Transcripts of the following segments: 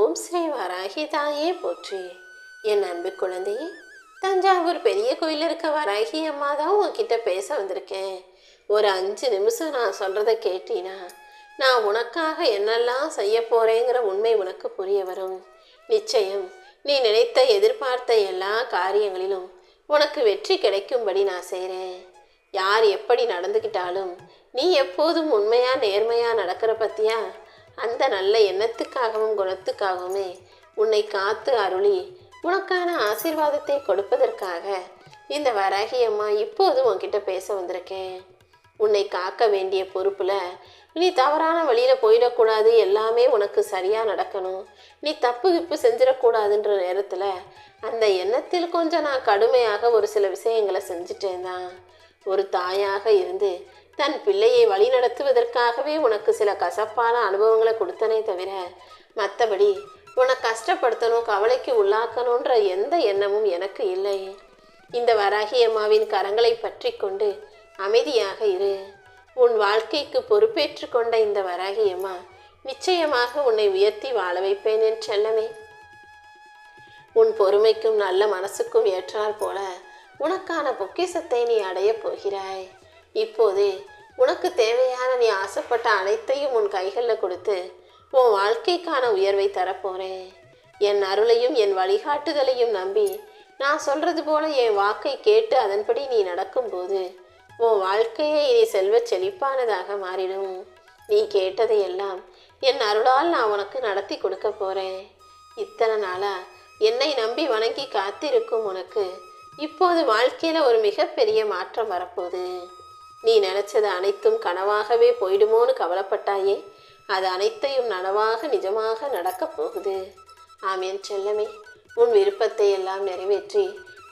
ஓம் ஸ்ரீ வராகி தாயே போற்றி. என் அன்பு குழந்தையே, தஞ்சாவூர் பெரிய கோயில் இருக்க வராகி அம்மா தான் உன்கிட்ட பேச வந்திருக்கேன். ஒரு 5 நிமிஷம் நான் சொல்கிறத கேட்டினா நான் உனக்காக என்னெல்லாம் செய்ய போகிறேங்கிற உண்மை உனக்கு புரிய வரும். நிச்சயம் நீ நினைத்த எதிர்பார்த்த எல்லா காரியங்களிலும் உனக்கு வெற்றி கிடைக்கும்படி நான் செய்கிறேன். யார் எப்படி நடந்துக்கிட்டாலும் நீ எப்போதும் உண்மையாக நேர்மையாக நடக்கிற பற்றியா அந்த நல்ல எண்ணத்துக்காகவும் குணத்துக்காகவுமே உன்னை காத்து அருளி உனக்கான ஆசீர்வாதத்தை கொடுப்பதற்காக இந்த வராகி அம்மா இப்போது உன்கிட்ட பேச வந்திருக்கேன். உன்னை காக்க வேண்டிய பொறுப்பில் நீ தவறான வழியில் போயிடக்கூடாது, எல்லாமே உனக்கு சரியாக நடக்கணும், நீ தப்பு கிப்பு செஞ்சிடக்கூடாதுன்ற நேரத்தில் அந்த எண்ணத்தில் கொஞ்சம் நான் கடுமையாக ஒரு சில விஷயங்களை செஞ்சுட்டேன் தான். ஒரு தாயாக இருந்து தன் பிள்ளையை வழி நடத்துவதற்காகவே உனக்கு சில கசப்பான அனுபவங்களை கொடுத்தனே தவிர மற்றபடி உன்னை கஷ்டப்படுத்தணும், கவலைக்கு உள்ளாக்கணுன்ற எந்த எண்ணமும் எனக்கு இல்லை. இந்த வராகி அம்மாவின் கரங்களை பற்றி கொண்டு அமைதியாக இரு. உன் வாழ்க்கைக்கு பொறுப்பேற்று கொண்ட இந்த வராகி அம்மா நிச்சயமாக உன்னை உயர்த்தி வாழ வைப்பேன் என் செல்லமே. உன் பொறுமைக்கும் நல்ல மனசுக்கும் ஏற்றால் போல உனக்கான பொக்கிஷத்தை நீ அடையப் போகிறாய். இப்போதே உனக்கு தேவையான நீ ஆசைப்பட்ட அனைத்தையும் உன் கைகளில் கொடுத்து உன் வாழ்க்கைக்கான உயர்வை தரப்போறேன். என் அருளையும் என் வழிகாட்டுதலையும் நம்பி நான் சொல்றது போல என் வாக்கை கேட்டு அதன்படி நீ நடக்கும்போது உன் வாழ்க்கையை இனி செல்வ செழிப்பானதாக மாறிடும். நீ கேட்டதையெல்லாம் என் அருளால் நான் உனக்கு நடத்தி கொடுக்க போறேன். இத்தனை நாளா என்னை நம்பி வணங்கி காத்திருக்கும் உனக்கு இப்போது வாழ்க்கையில் ஒரு மிகப்பெரிய மாற்றம் வரப்போகுது. நீ நினச்சது அனைத்தும் கனவாகவே போயிடுமோன்னு கவலைப்பட்டாயே, அது அனைத்தையும் நனவாக நிஜமாக நடக்கப் போகுது. ஆமேன் செல்லமே, உன் விருப்பத்தை எல்லாம் நிறைவேற்றி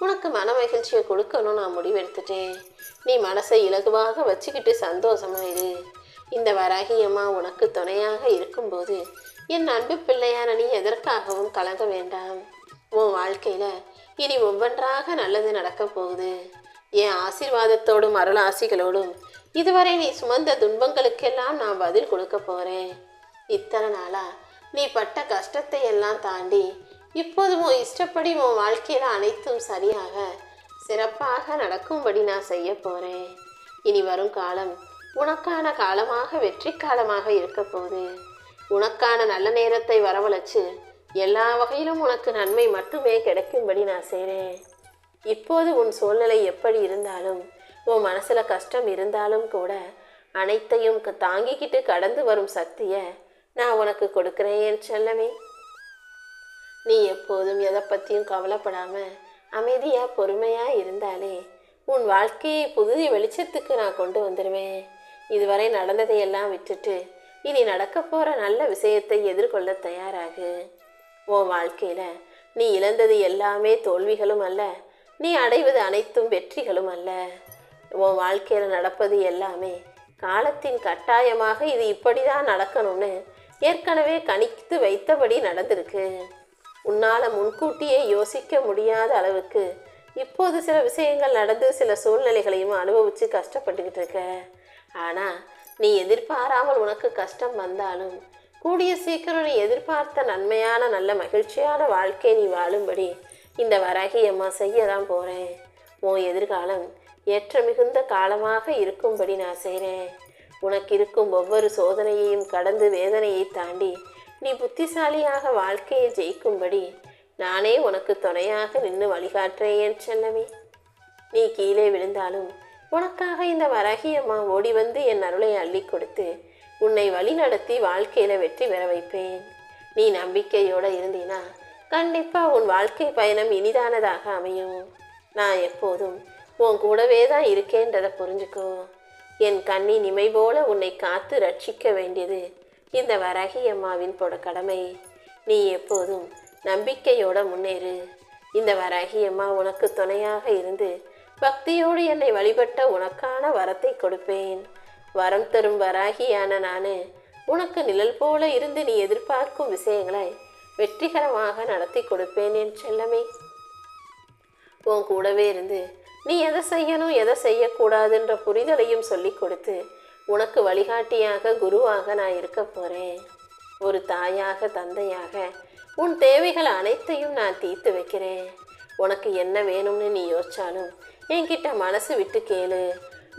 உனக்கு மன மகிழ்ச்சியை கொடுக்கணும் நான் முடிவெடுத்துட்டேன். நீ மனசை இலகுவாக வச்சுக்கிட்டு சந்தோஷமாயிரு. இந்த வராகி அம்மா உனக்கு துணையாக இருக்கும்போது என் அன்பு பிள்ளையான நீ எதற்காகவும் கலங்க வேண்டாம். உன் வாழ்க்கையில் இனி ஒவ்வொன்றாக நல்லது நடக்கப் போகுது. என் ஆசீர்வாதத்தோடும் அருளாசிகளோடும் இதுவரை நீ சுமந்த துன்பங்களுக்கெல்லாம் நான் பதில் கொடுக்க போகிறேன். இத்தனை நாளா நீ பட்ட கஷ்டத்தை எல்லாம் தாண்டி இப்போது உன் இஷ்டப்படி உன் வாழ்க்கையில் அனைத்தும் சரியாக சிறப்பாக நடக்கும்படி நான் செய்ய போகிறேன். இனி வரும் காலம் உனக்கான காலமாக வெற்றி காலமாக இருக்க போகுது. உனக்கான நல்ல நேரத்தை வரவழைச்சு எல்லா வகையிலும் உனக்கு நன்மை மட்டுமே கிடைக்கும்படி நான் செய்கிறேன். இப்போது உன் சூழ்நிலை எப்படி இருந்தாலும் உன் மனசில் கஷ்டம் இருந்தாலும் கூட அனைத்தையும் தாங்கிக்கிட்டு கடந்து வரும் சக்தியை நான் உனக்கு கொடுக்குறேன் என் செல்லமே. நீ எப்போதும் எதை பற்றியும் கவலைப்படாமல் அமைதியாக பொறுமையாக இருந்தாலே உன் வாழ்க்கையை புது வெளிச்சத்துக்கு நான் கொண்டு வந்துடுவேன். இதுவரை நடந்ததையெல்லாம் விட்டுட்டு இனி நடக்க போகிற நல்ல விஷயத்தை எதிர்கொள்ள தயாராகு. உன் வாழ்க்கையில் நீ இழந்தது எல்லாமே தோல்விகளும் அல்ல, நீ அடைவது அனைத்தும் வெற்றிகளும் அல்ல. உன் வாழ்க்கையில் நடப்பது எல்லாமே காலத்தின் கட்டாயமாக இது இப்படி தான் நடக்கணும்னு ஏற்கனவே கணித்து வைத்தபடி நடந்திருக்கு. உன்னால் முன்கூட்டியே யோசிக்க முடியாத அளவுக்கு இப்போது சில விஷயங்கள் நடந்து சில சூழ்நிலைகளையும் அனுபவித்து கஷ்டப்பட்டுக்கிட்டு இருக்க. ஆனால் நீ எதிர்பாராமல் உனக்கு கஷ்டம் வந்தாலும் கூடிய சீக்கிரம் நீ எதிர்பார்த்த நன்மையான நல்ல மகிழ்ச்சியான வாழ்க்கை நீ வாழும்படி இந்த வராகி அம்மா செய்ய தான் போகிறேன். உன் எதிர்காலம் ஏற்ற மிகுந்த காலமாக இருக்கும்படி நான் செய்கிறேன். உனக்கு இருக்கும் ஒவ்வொரு சோதனையையும் கடந்து வேதனையை தாண்டி நீ புத்திசாலியாக வாழ்க்கையை ஜெயிக்கும்படி நானே உனக்கு துணையாக நின்று வழிகாட்டுறேன் என் செல்லமே. நீ கீழே விழுந்தாலும் உனக்காக இந்த வராகி அம்மா ஓடி வந்து என் அருளை அள்ளி கொடுத்து உன்னை வழி நடத்தி வாழ்க்கையில் வெற்றி பெற வைப்பேன். நீ நம்பிக்கையோடு இருந்தீனா கண்டிப்பாக உன் வாழ்க்கை பயணம் இனிதானதாக அமையும். நான் எப்போதும் உன் கூடவே தான் இருக்கேன்றதை புரிஞ்சுக்கோ. என் கண்ணின் இமை போல உன்னை காத்து ரட்சிக்க வேண்டியது இந்த வராகி அம்மாவின் கடமை. நீ எப்போதும் நம்பிக்கையோடு முன்னேறு. இந்த வராகி அம்மா உனக்கு துணையாக இருந்து பக்தியோடு என்னை வழிபட்ட உனக்கான வரத்தை கொடுப்பேன். வரம் தரும் வராகியான நான் உனக்கு நிழல் போல இருந்து நீ எதிர்பார்க்கும் விஷயங்களை வெற்றிகரமாக நடத்தி கொடுப்பேன் என் செல்லமே. உன் கூடவே இருந்து நீ எதை செய்யணும் எதை செய்யக்கூடாதுன்ற புரிதலையும் சொல்லி கொடுத்து உனக்கு வழிகாட்டியாக குருவாக நான் இருக்க போகிறேன். ஒரு தாயாக தந்தையாக உன் தேவைகள் அனைத்தையும் நான் தீர்த்து வைக்கிறேன். உனக்கு என்ன வேணும்னு நீ யோசிச்சாலும் என்கிட்ட மனசு விட்டு கேளு,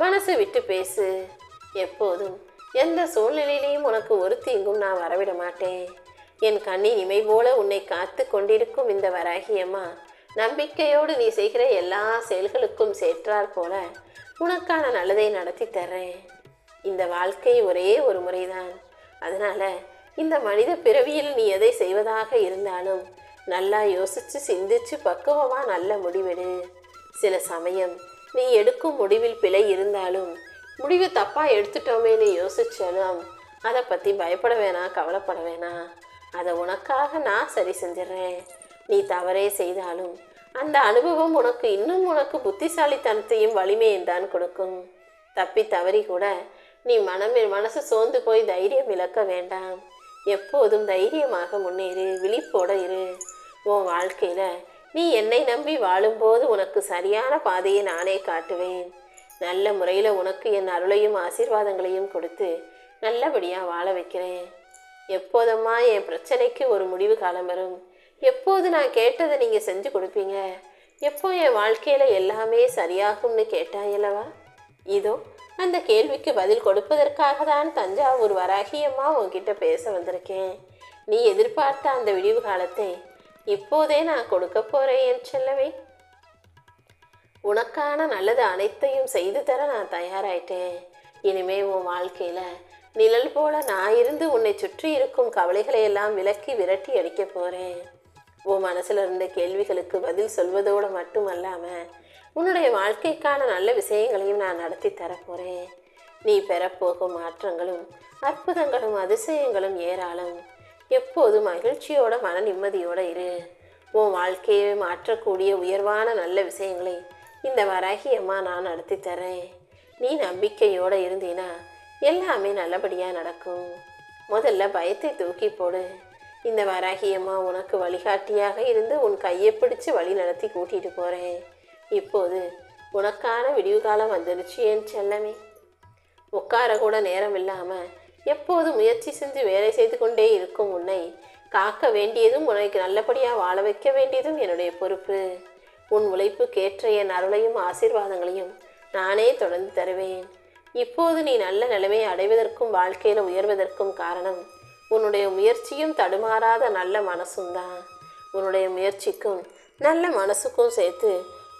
மனசு விட்டு பேசு. எப்போதும் எந்த சூழ்நிலையிலையும் உனக்கு ஒரு தீங்கும் நான் வரவிட மாட்டேன். என் கண்ணின் இமை போல உன்னை காத்து கொண்டிருக்கும் இந்த வராகியம்மா நம்பிக்கையோடு நீ செய்கிற எல்லா செயல்களுக்கும் சேற்றார் போல உனக்கான நல்லதை நடத்தி தர்றேன். இந்த வாழ்க்கை ஒரே ஒரு முறைதான். அதனால இந்த மனித பிறவியில் நீ எதை செய்வதாக இருந்தாலும் நல்லா யோசிச்சு சிந்திச்சு பக்குவமா நல்ல முடிவெடு. சில சமயம் நீ எடுக்கும் முடிவில் பிழை இருந்தாலும், முடிவு தப்பா எடுத்துட்டோமேன்னு யோசிச்சாலும் அதை பற்றி பயப்பட வேணாம், கவலைப்பட வேணாம். அதை உனக்காக நான் சரி செஞ்சிடறேன். நீ தவறே செய்தாலும் அந்த அனுபவம் உனக்கு புத்திசாலித்தனத்தையும் வலிமையும் தான் கொடுக்கும். தப்பி தவறி கூட நீ மனசு சோர்ந்து போய் தைரியம் இழக்க வேண்டாம். எப்போதும் தைரியமாக முன்னேறு, விழிப்போட இரு. உன் வாழ்க்கையில் நீ என்னை நம்பி வாழும்போது உனக்கு சரியான பாதையை நானே காட்டுவேன். நல்ல முறையில் உனக்கு என் அருளையும் ஆசீர்வாதங்களையும் கொடுத்து நல்லபடியாக வாழ வைக்கிறேன். எப்போதம்மா என் பிரச்சனைக்கு ஒரு முடிவு காலம் வரும்? எப்போது நான் கேட்டதை நீங்கள் செஞ்சு கொடுப்பீங்க? எப்போ என் வாழ்க்கையில் எல்லாமே சரியாகும்னு கேட்டாயல்லவா? இதோ அந்த கேள்விக்கு பதில் கொடுப்பதற்காக தான் தஞ்சாவூர் வராகியம்மா உன்கிட்ட பேச வந்திருக்கேன். நீ எதிர்பார்த்த அந்த விடிவு காலத்தை இப்போதே நான் கொடுக்க போகிறேன் என் செல்லவே. உனக்கான நல்லது அனைத்தையும் செய்து தர நான் தயாராயிட்டேன். இனிமே உன் வாழ்க்கையில் நிழல் போல நான் இருந்து உன்னை சுற்றி இருக்கும் கவலைகளை எல்லாம் விலக்கி விரட்டி அடிக்க போகிறேன். உன் மனசில் இருந்த கேள்விகளுக்கு பதில் சொல்வதோடு மட்டுமல்லாமல் உன்னுடைய வாழ்க்கைக்கான நல்ல விஷயங்களையும் நான் நடத்தி தரப்போகிறேன். நீ பெறப்போகும் மாற்றங்களும் அற்புதங்களும் அதிசயங்களும் ஏராளம். எப்போதும் மகிழ்ச்சியோட மன நிம்மதியோடு இரு. உன் வாழ்க்கையை மாற்றக்கூடிய உயர்வான நல்ல விஷயங்களை இந்த வராகியம்மா நான் நடத்தி தரேன். நீ நம்பிக்கையோடு இருந்தீனா எல்லாமே நல்லபடியாக நடக்கும். முதல்ல பயத்தை தூக்கி போடு. இந்த வராகியம்மா உனக்கு வழிகாட்டியாக இருந்து உன் கையை பிடிச்சு வழி நடத்தி கூட்டிகிட்டு போகிறேன். இப்போது உனக்கான விடிவு காலம் வந்துடுச்சு என் செல்லமே. உட்கார கூட நேரம் இல்லாமல் எப்போது முயற்சி செஞ்சு வேலை செய்து கொண்டே இருக்கும் உன்னை காக்க வேண்டியதும் உனக்கு நல்லபடியாக வாழ வைக்க வேண்டியதும் என்னுடைய பொறுப்பு. உன் உழைப்புக்கேற்ற என் அருளையும் ஆசீர்வாதங்களையும் நானே தொடர்ந்து தருவேன். இப்போது நீ நல்ல நிலைமையை அடைவதற்கும் வாழ்க்கையில் உயர்வதற்கும் காரணம் உன்னுடைய முயற்சியும் தடுமாறாத நல்ல மனசும் தான். உன்னுடைய முயற்சிக்கும் நல்ல மனசுக்கும் சேர்த்து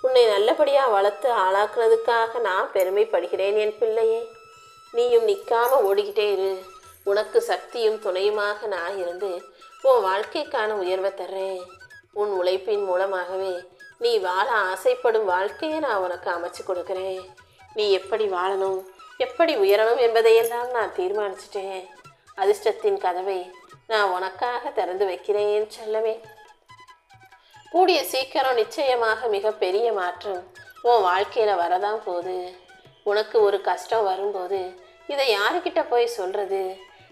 உன்னை நல்லபடியாக வளர்த்து ஆளாக்குனதுக்காக நான் பெருமைப்படுகிறேன் என் பிள்ளையே. நீயும் நிற்காம ஓடிக்கிட்டே இரு. உனக்கு சக்தியும் துணையுமாக நான் இருந்து உன் வாழ்க்கைக்கான உயர்வை தர்றேன். உன் உழைப்பின் மூலமாகவே நீ வாழ ஆசைப்படும் வாழ்க்கையை நான் உனக்கு அமைச்சு கொடுக்குறேன். நீ எப்படி வாழணும், எப்படி உயரணும் என்பதையெல்லாம் நான் தீர்மானிச்சிட்டேன். அதிர்ஷ்டத்தின் கதவை நான் உனக்காக திறந்து வைக்கிறேன் செல்லமே. கூடிய சீக்கிரம் நிச்சயமாக மிகப்பெரிய மாற்றம் உன் வாழ்க்கையில் வரதான் போகுது. உனக்கு ஒரு கஷ்டம் வரும்போது இதை யாருக்கிட்ட போய் சொல்கிறது,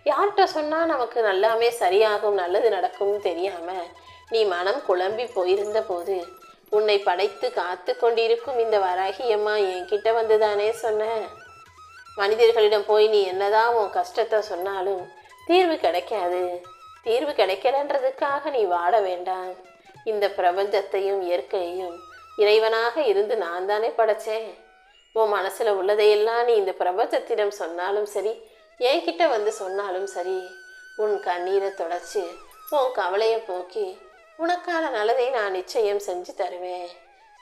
யார்கிட்ட சொன்னால் நமக்கு நல்லாமே சரியாகும், நல்லது நடக்கும்னு தெரியாமல் நீ மனம் குழம்பி போயிருந்த போது உன்னை படைத்து காத்து கொண்டிருக்கும் இந்த வராகியம்மா என்கிட்ட வந்து தானே சொன்ன. மனிதர்களிடம் போய் நீ என்னதான் உன் கஷ்டத்தை சொன்னாலும் தீர்வு கிடைக்காது. தீர்வு கிடைக்கலன்றதுக்காக நீ வாட வேண்டாம். இந்த பிரபஞ்சத்தையும் இயற்கையையும் இறைவனாக இருந்து நான் தானே படைச்சேன். உன் மனசில் உள்ளதையெல்லாம் நீ இந்த பிரபஞ்சத்திடம் சொன்னாலும் சரி, என்கிட்ட வந்து சொன்னாலும் சரி, உன் கண்ணீரை தொடச்சி உன் கவலையை போக்கி உனக்கான நல்லதை நான் நிச்சயம் செஞ்சு தருவேன்.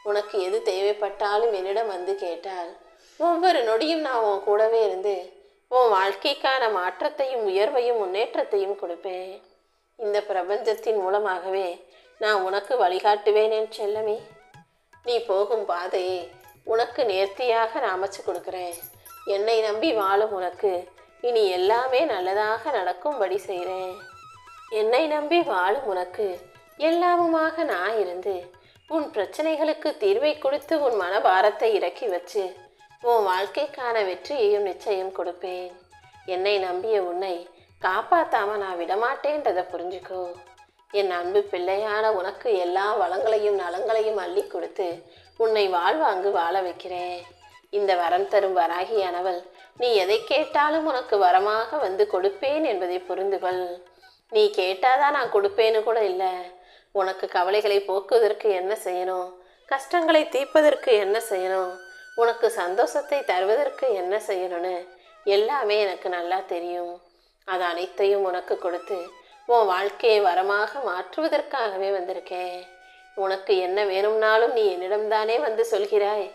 உனக்கு எது தேவைப்பட்டாலும் என்னிடம் வந்து கேட்டால் ஒவ்வொரு நொடியும் நான் உன் கூடவே இருந்து உன் வாழ்க்கைக்கான மாற்றத்தையும் உயர்வையும் முன்னேற்றத்தையும் கொடுப்பேன். இந்த பிரபஞ்சத்தின் மூலமாகவே நான் உனக்கு வழிகாட்டுவேன் என் செல்லமே. நீ போகும் பாதையை உனக்கு நேர்த்தியாக நான் அமைச்சு கொடுக்குறேன். என்னை நம்பி வாழும் உனக்கு இனி எல்லாமே நல்லதாக நடக்கும்படி செய்கிறேன். என்னை நம்பி வாழும் உனக்கு எல்லாமுமாக நான் இருந்து உன் பிரச்சனைகளுக்கு தீர்வை கொடுத்து உன் மனபாரத்தை இறக்கி வச்சு உன் வாழ்க்கைக்கான வெற்றியையும் நிச்சயம் கொடுப்பேன். என்னை நம்பிய உன்னை காப்பாற்றாமல் நான் விடமாட்டேன்றதை புரிஞ்சுக்கோ. என் அன்பு பிள்ளையான உனக்கு எல்லா வளங்களையும் நலங்களையும் அள்ளி கொடுத்து உன்னை வாழ்வாங்கு வாழ வைக்கிறேன். இந்த வரம் தரும் வராகியானவள் நீ எதை கேட்டாலும் உனக்கு வரமாக வந்து கொடுப்பேன் என்பதை புரிந்துகொள். நீ கேட்டாதான் நான் கொடுப்பேன்னு கூட இல்லை. உனக்கு கவலைகளை போக்குவதற்கு என்ன செய்யணும், கஷ்டங்களை தீர்ப்பதற்கு என்ன செய்யணும், உனக்கு சந்தோஷத்தை தருவதற்கு என்ன செய்யணும்னு எல்லாமே எனக்கு நல்லா தெரியும். அது அனைத்தையும் உனக்கு கொடுத்து உன் வாழ்க்கையை வரமாக மாற்றுவதற்காகவே வந்திருக்கேன். உனக்கு என்ன வேணும்னாலும் நீ என்னிடம்தானே வந்து சொல்கிறாய்.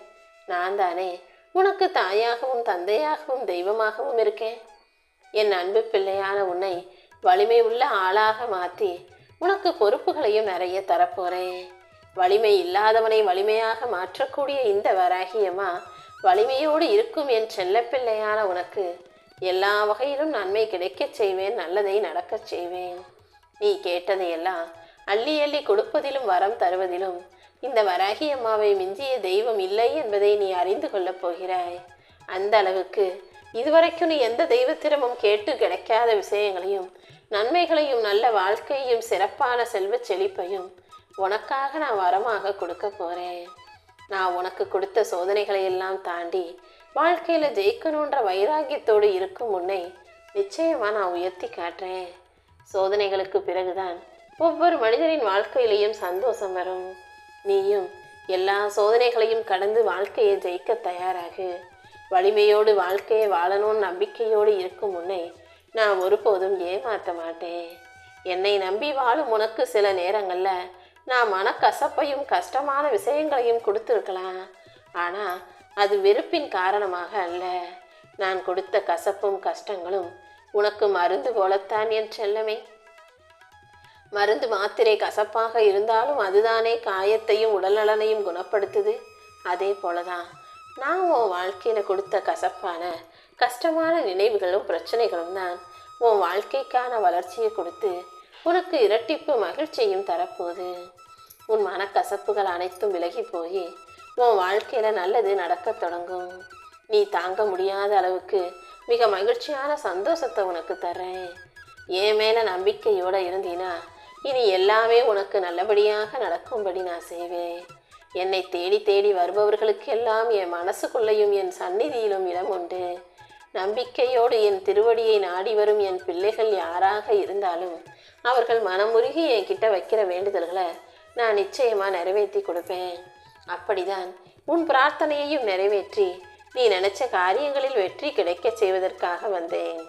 நான் தானே உனக்கு தாயாகவும் தந்தையாகவும் தெய்வமாகவும் இருக்கேன். என் அன்பு பிள்ளையான உன்னை வலிமை உள்ள ஆளாக மாற்றி உனக்கு பொறுப்புகளையும் நிறைய தரப்போறேன். வலிமை இல்லாதவனை வலிமையாக மாற்றக்கூடிய இந்த வராகியம்மா வலிமையோடு இருக்கும் என் செல்லப்பிள்ளையான உனக்கு எல்லா வகையிலும் நன்மை கிடைக்கச் செய்வேன், நல்லதை நடக்கச் செய்வேன். நீ கேட்டதையெல்லாம் அள்ளி அள்ளி கொடுப்பதிலும் வரம் தருவதிலும் இந்த வராகி அம்மாவை மிஞ்சிய தெய்வம் இல்லை என்பதை நீ அறிந்து கொள்ளப் போகிறாய். அந்த அளவுக்கு இதுவரைக்கும் நீ எந்த தெய்வத்திடமும் கேட்டு கிடைக்காத விஷயங்களையும் நன்மைகளையும் நல்ல வாழ்க்கையையும் சிறப்பான செல்வ செழிப்பையும் உனக்காக நான் வரமாக கொடுக்க போறேன். நான் உனக்கு கொடுத்த சோதனைகளை எல்லாம் தாண்டி வாழ்க்கையில் ஜெயிக்கணுன்ற வைராக்கியத்தோடு இருக்கும் உன்னை நிச்சயமாக நான் உயர்த்தி காட்டுறேன். சோதனைகளுக்கு பிறகுதான் ஒவ்வொரு மனிதனின் வாழ்க்கையிலையும் சந்தோஷம் வரும். நீயும் எல்லா சோதனைகளையும் கடந்து வாழ்க்கையை ஜெயிக்க தயாராகு. வலிமையோடு வாழ்க்கையை வாழணும்னு நம்பிக்கையோடு இருக்கும் உன்னை நான் ஒருபோதும் ஏமாற்ற மாட்டேன். என்னை நம்பி வாழும் உனக்கு சில நேரங்களில் நான் மனக்கசப்பையும் கஷ்டமான விஷயங்களையும் கொடுத்துருக்கலாம். ஆனால் அது வெறுப்பின் காரணமாக அல்ல. நான் கொடுத்த கசப்பும் கஷ்டங்களும் உனக்கு மருந்து போலத்தான் என் செல்லமே. மருந்து மாத்திரை கசப்பாக இருந்தாலும் அதுதானே காயத்தையும் உடல்நலனையும் குணப்படுத்துது. அதே போலதான் நான் உன் வாழ்க்கையில் கொடுத்த கசப்பான கஷ்டமான நினைவுகளும் பிரச்சனைகளும் தான் உன் வாழ்க்கைக்கான வளர்ச்சியை கொடுத்து உனக்கு இரட்டிப்பு மகிழ்ச்சியும் தரப்போகுது. உன் மனக்கசப்புகள் அனைத்தும் விலகி போய் உன் வாழ்க்கையில் நல்லது நடக்க தொடங்கும். நீ தாங்க முடியாத அளவுக்கு மிக மகிழ்ச்சியான சந்தோஷத்தை உனக்கு தர்றேன். என் மேலே நம்பிக்கையோடு இருந்தீனா இனி எல்லாமே உனக்கு நல்லபடியாக நடக்கும்படி நான் செய்வேன். என்னை தேடி தேடி வருபவர்களுக்கு எல்லாம் என் மனசுக்குள்ளேயும் என் சந்நிதியிலும் இடம் உண்டு. நம்பிக்கையோடு என் திருவடியை நாடி வரும் என் பிள்ளைகள் யாராக இருந்தாலும் அவர்கள் மனமுருகி என்கிட்ட வைக்கிற வேண்டுதல்களை நான் நிச்சயமாக நிறைவேற்றி கொடுப்பேன். அப்படிதான் உன் பிரார்த்தனையையும் நிறைவேற்றி நீ நினைச்ச காரியங்களில் வெற்றி கிடைக்க செய்வதற்காக வந்தேன்.